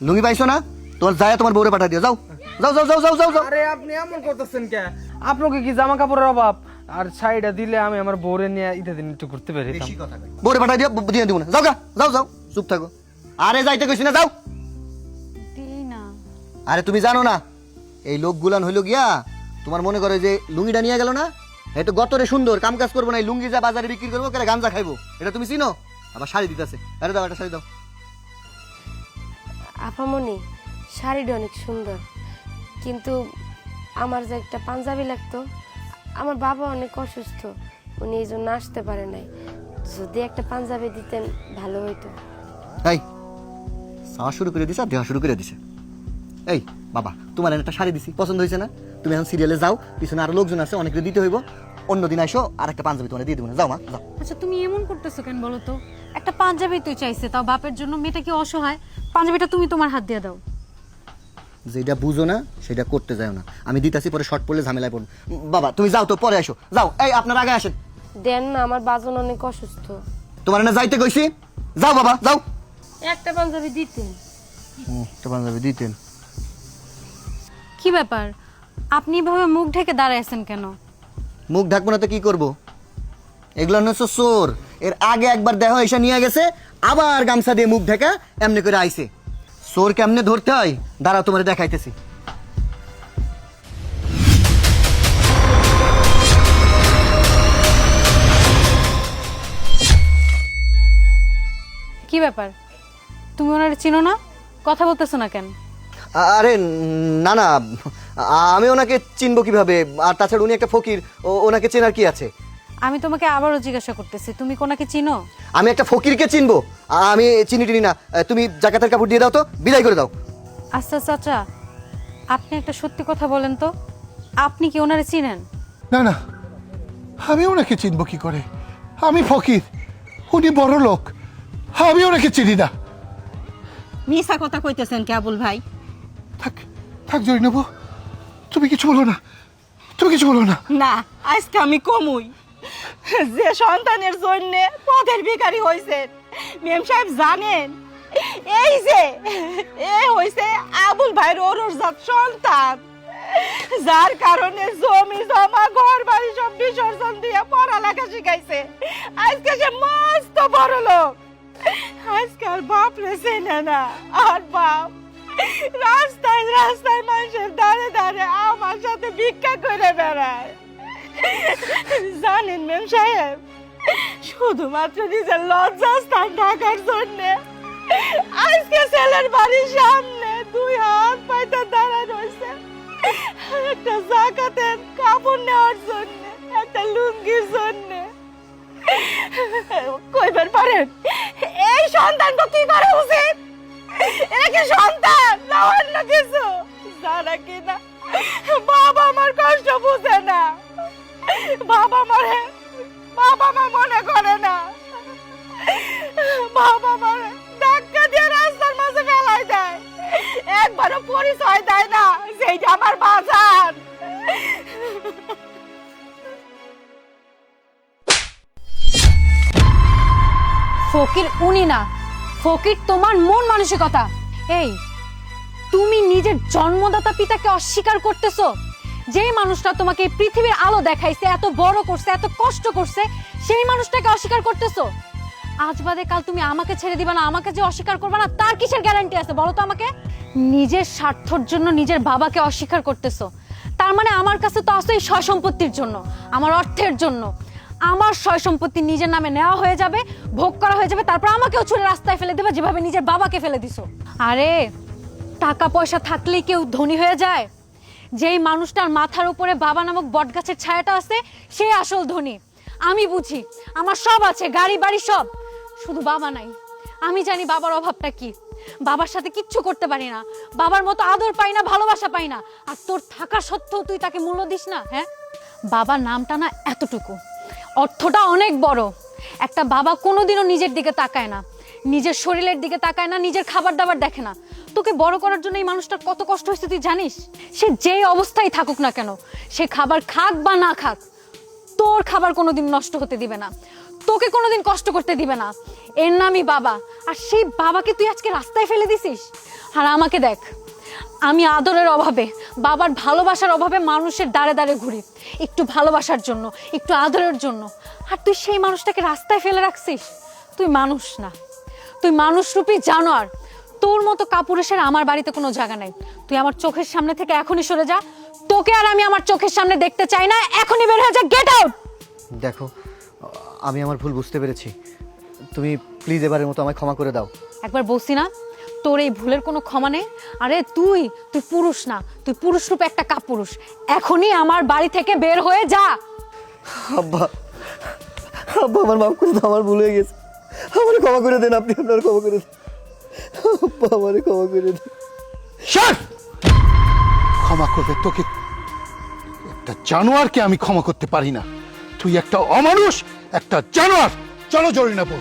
লুঙ্গি পাইছো না? তোমার যায় তোমার বউরে পাঠা দিও, যাও যাও যাও যাও যাও যাও যাও। আরে আপনি এমন করতেছেন কে? আপনাকে কি জামা কাপড়ের অভাব? আর শাড়িটা দিলে আমি আমার বউরে নিয়ে ঈদের দিন একটু ঘুরতে পারি। বউরে পাঠা দিও, দিয়ে দিব না, যাও গা, যাও যাও, চুপ থাকো। আরে যাইতে কইছি না, যাও। দিই না। আরে তুমি জানো না এই লোকগুলান হইলো গিয়া তোমার মনে করে যে লুঙ্গিটা নিয়ে গেল না, এটা গতরে সুন্দর কাম কাজ করবো না, এই লুঙ্গি যা বাজারে বিক্রি করবো কেন গাঞ্জা খাইবো, এটা তুমি চিনো? আবার শাড়ি দিতেছে, আরে দাও একটা শাড়ি দাও। আপামনি শাড়িটা অনেক সুন্দর, কিন্তু আমার যে একটা পাঞ্জাবি লাগতো, আমার বাবা অনেক অসুস্থ, উনি এই জন্য আসতে পারে নাই। যদি একটা পাঞ্জাবি দিতেন ভালো হইতো। এই চাওয়া শুরু করে দিছে আর দেওয়া শুরু করে দিছে। এই বাবা, তোমার একটা শাড়ি দিছি, পছন্দ হয়েছে না? তুমি এখন সিরিয়ালে যাও, পিছনে আরো লোকজন আছে, অনেক দিতে হইব, অন্যদিন আইসো আর একটা পাঞ্জাবি তোমার দিয়ে দেবো না, যাও মা যাও। আচ্ছা তুমি এমন করতেছো কেন বলো তো? একটা পাঞ্জাবি তুই চাইছে, তাও বাপের জন্য। মেয়েটা কি অসহায়? পাঞ্জাবিটা তুমি তোমার হাত দিয়ে দাও। যেটা বুঝো না সেটা করতে যাও না, আমি দিতাছি, পরে শর্ট পড়লে ঝামেলায় পড়বো। বাবা তুমি যাও তো, পরে আসো, যাও। এই আপনার আগে আসেন। দেন না, আমার বাজন অনেক অসুস্থ। তোমার না যাইতে কইছি, যাও বাবা যাও। একটা পাঞ্জাবি দিতেন। একটা পাঞ্জাবি দিতেন। কি ব্যাপার, আপনি এভাবে মুখ ঢেকে দাঁড়ায় আছেন কেন? মুখ ঢাকবো না তো কি করবো? এগুলো হচ্ছে চোর, এর আগে একবার দেহ এসে নিয়ে গেছে, আবার গামছা দিয়ে মুখ ঢাকা এমনি করে আইছে। চোর কেমনে ধরতে হয় দাঁড়াও, তোমার দেখাইতেছি। কি ব্যাপার, তুমি ওনার চিনো না? কথা বলতেছো না কেন? আরে না না, আমি ওনাকে চিনবো কিভাবে? আর তাছাড়া উনি একটা ফকির, ওনাকে চেনার কি আছে? আমি তোমাকে আবারও জিজ্ঞাসা করতেছি, তুমি কোনাকে চিনো? আমি একটা ফকিরকে চিনবো? আমি চিনি টিনি না। তুমি জাকাতের কাপড় দিয়ে দাও তো, বিদায় করে দাও। আচ্ছা চাচা, আপনি একটা সত্যি কথা বলেন তো, আপনি কি ওনারে চিনেন? না না, আমি ওনাকে চিনব কি করে? আমি ফকির, উনি বড় লোক, আমি ওনাকে চিনি না। মিশা কথা কইতেছেন কে আবুল ভাই? থাক থাক জয়নব, তুমি কিছু বলো না, তুমি কিছু বলো না। না, আজকে আমি কমুই। যে সন্তানের জন্য পথের ভিখারি হয়েছে, মেম সাহেব জানেন? এই যে হয়েছে আবুল ভাইয়ের অরুজাত সন্তান, যার কারণে জমি জমা ঘর বাড়ি সব বিসর্জন দিয়ে পড়ালেখা শিখাইছে। আজকে সে মস্ত বড় লোক। আজকাল বাপ রে চেনে না, আর বাপ রাস্তায় রাস্তায় মানুষের দাঁড়ে দাঁড়ে আমার সাথে ভিক্ষা করে বেড়ায়। জানেন মেম সাহেব, শুধুমাত্র নিজের লজ্জাস্থান ঢাকার জন্য আজকে ছেলের বাড়ির সামনে দুই হাত পাইতে দাঁড়া রয়েছে একটা জাকাতের কাপড় নেওয়ার জন্য, একটা লুঙ্গির জন্য। কইবার পারেন এই সন্তানটা কি করা উচিত? এটা কি সন্তান না অন্য কিছু? যারা কিনা বাবা আমার কষ্ট বুঝে না, বাবা মারে বাবা মা মনে করে না, বাবা মারে ধাক্কা দিয়ে রাস্তার মাঝে ফেলাই দেয়, একবারও পরিচয় দেয় না সেইটা আমার বাজার। ফকির উনি না, ফকির তোমার মন মানসিকতা। এই তুমি নিজের জন্মদাতা পিতাকে অস্বীকার করতেছো? যেই মানুষটা তোমাকে এই পৃথিবীর আলো দেখাইছে, এত বড় করছে, এত কষ্ট করছে, সেই মানুষটাকে অস্বীকার করতেছো? আজ বাদে কাল তুমি আমাকে ছেড়ে দিবা না, আমাকে যে অস্বীকার করবে না তার কিসের গ্যারান্টি আছে বলো তো আমাকে? নিজের স্বার্থের জন্য নিজের বাবাকে অস্বীকার করতেছো, তার মানে আমার কাছে তো আছে এই সয় সম্পত্তির জন্য, আমার অর্থের জন্য। আমার সয় সম্পত্তি নিজের নামে নেওয়া হয়ে যাবে, ভোগ করা হয়ে যাবে, তারপর আমাকেও ছুঁড়ে রাস্তায় ফেলে দেবে যেভাবে নিজের বাবাকে ফেলে দিছো। আরে টাকা পয়সা থাকলেই কেউ ধনী হয়ে যায়? যেই মানুষটার মাথার উপরে বাবা নামক বটগাছের ছায়াটা আছে সে আসল ধনী। আমি বুঝি, আমার সব আছে, গাড়ি বাড়ি সব, শুধু বাবা নাই। আমি জানি বাবার অভাবটা কি। বাবার সাথে কিচ্ছু করতে পারি না, বাবার মতো আদর পাই না, ভালোবাসা পাই না। আর তোর থাকা সত্ত্বেও তুই তাকে মূল্য দিস না। হ্যাঁ, বাবার নামটা না এতটুকু, অর্থটা অনেক বড়। একটা বাবা কোনোদিনও নিজের দিকে তাকায় না, নিজের শরীরের দিকে তাকায় না, নিজের খাবার দাবার দেখে না। তোকে বড় করার জন্য এই মানুষটার কত কষ্ট হয়েছে তুই জানিস? সে যেই অবস্থায় থাকুক না কেন, সে খাবার খাক বা না খাক, তোর খাবার কোনোদিন নষ্ট হতে দিবে না, তোকে কোনোদিন কষ্ট করতে দিবে না। এর নামই বাবা। আর সেই বাবাকে তুই আজকে রাস্তায় ফেলে দিছিস। আর আমাকে দেখ, আমি আদরের অভাবে, বাবার ভালোবাসার অভাবে মানুষের দাঁড়ে দাঁড়ে ঘুরি, একটু ভালোবাসার জন্য, একটু আদরের জন্য। আর তুই সেই মানুষটাকে রাস্তায় ফেলে রাখছিস। তুই মানুষ না, তুই মানুষরূপী জানোয়ার। তোর মতো কাপুরুষের আমার বাড়িতে কোনো জায়গা নাই। তুই আমার চোখের সামনে থেকে এখনই সরে যা। তোকে আর আমি আমার চোখের সামনে দেখতে চাই না। এখনই বের হয়ে যা, গেট আউট। দেখো, আমি আমার ভুল বুঝতে পেরেছি। তুমি প্লিজ এবারের মতো আমায় ক্ষমা করে দাও। একবার বলছি না, তোর এই ভুলের কোনো ক্ষমা নেই। আরে তুই পুরুষ না, তুই পুরুষ রূপে একটা কাপুরুষ। এখনই আমার বাড়ি থেকে বের হয়ে যা। আব্বা, আব্বা আমার মাফ করে দাও, আমার ভুল হয়ে গেছে। আমার ক্ষমা করে দেন, আপনি আপনার ক্ষমা করে দেন। আব্বা আমার ক্ষমা করে দেন। শাট! ক্ষমা করবে তোকে? একটা জানোয়ারকে আমি ক্ষমা করতে পারি না। তুই একটা অমানুষ, একটা জানোয়ার। চলো জড়িয়ে নেবো।